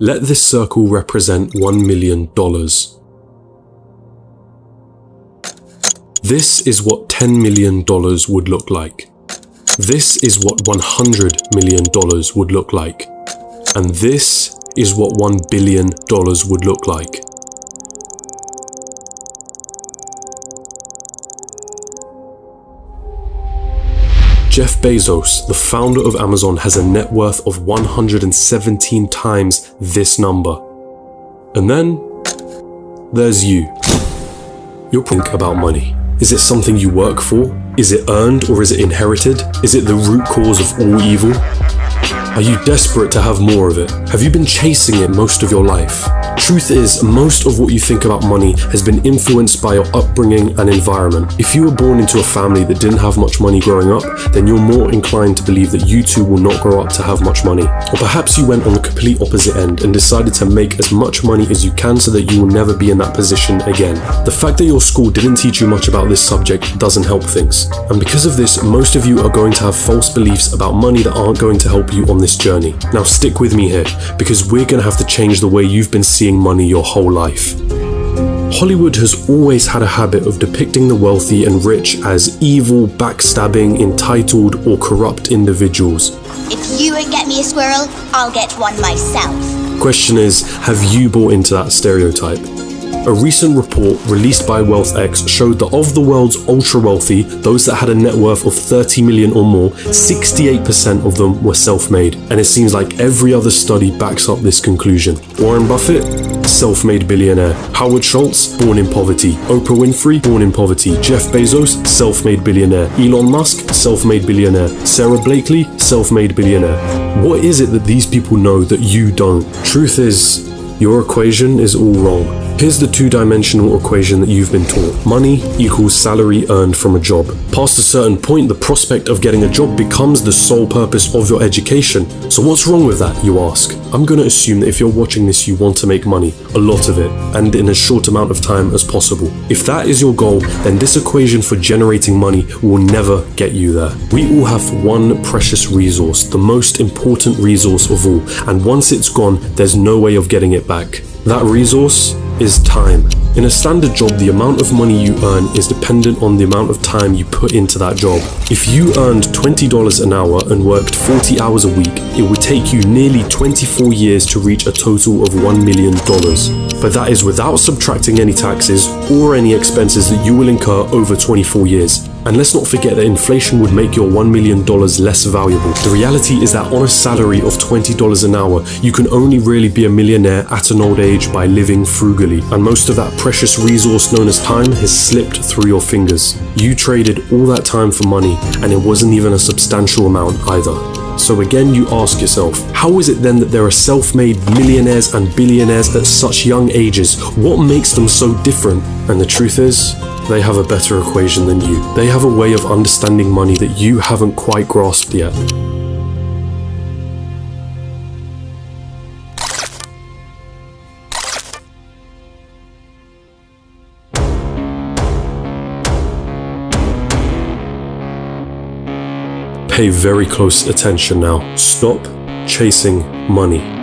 Let this circle represent $1 million. This is what $10 million would look like. This is what $100 million would look like. And this is what $1 billion would look like. Jeff Bezos, the founder of Amazon, has a net worth of 117 times this number. And then there's you. You're thinking about money. Is it something you work for? Is it earned or is it inherited? Is it the root cause of all evil? Are you desperate to have more of it? Have you been chasing it most of your life? Truth is, most of what you think about money has been influenced by your upbringing and environment. If you were born into a family that didn't have much money growing up, then you're more inclined to believe that you too will not grow up to have much money. Or perhaps you went on the complete opposite end and decided to make as much money as you can so that you will never be in that position again. The fact that your school didn't teach you much about this subject doesn't help things. And because of this, most of you are going to have false beliefs about money that aren't going to help you on this journey. Now stick with me here, because we're going to have to change the way you've been seeing money your whole life. Hollywood has always had a habit of depicting the wealthy and rich as evil, backstabbing, entitled, or corrupt individuals. If you won't get me a squirrel, I'll get one myself. Question is, have you bought into that stereotype? A recent report released by WealthX showed that of the world's ultra-wealthy, those that had a net worth of 30 million or more, 68% of them were self-made. And it seems like every other study backs up this conclusion. Warren Buffett, self-made billionaire. Howard Schultz, born in poverty. Oprah Winfrey, born in poverty. Jeff Bezos, self-made billionaire. Elon Musk, self-made billionaire. Sarah Blakely, self-made billionaire. What is it that these people know that you don't? Truth is, your equation is all wrong. Here's the two-dimensional equation that you've been taught. Money equals salary earned from a job. Past a certain point, the prospect of getting a job becomes the sole purpose of your education. So what's wrong with that, you ask? I'm going to assume that if you're watching this, you want to make money, a lot of it, and in as short amount of time as possible. If that is your goal, then this equation for generating money will never get you there. We all have one precious resource, the most important resource of all, and once it's gone, there's no way of getting it back. That resource is time. In a standard job, the amount of money you earn is dependent on the amount of time you put into that job. If you earned $20 an hour and worked 40 hours a week, it would take you nearly 24 years to reach a total of $1 million. But that is without subtracting any taxes or any expenses that you will incur over 24 years. And let's not forget that inflation would make your $1 million less valuable. The reality is that on a salary of $20 an hour, you can only really be a millionaire at an old age by living frugally. And most of that precious resource known as time has slipped through your fingers. You traded all that time for money, and it wasn't even a substantial amount either. So again, you ask yourself, how is it then that there are self-made millionaires and billionaires at such young ages? What makes them so different? And the truth is, they have a better equation than you. They have a way of understanding money that you haven't quite grasped yet. Pay very close attention now. Stop chasing money.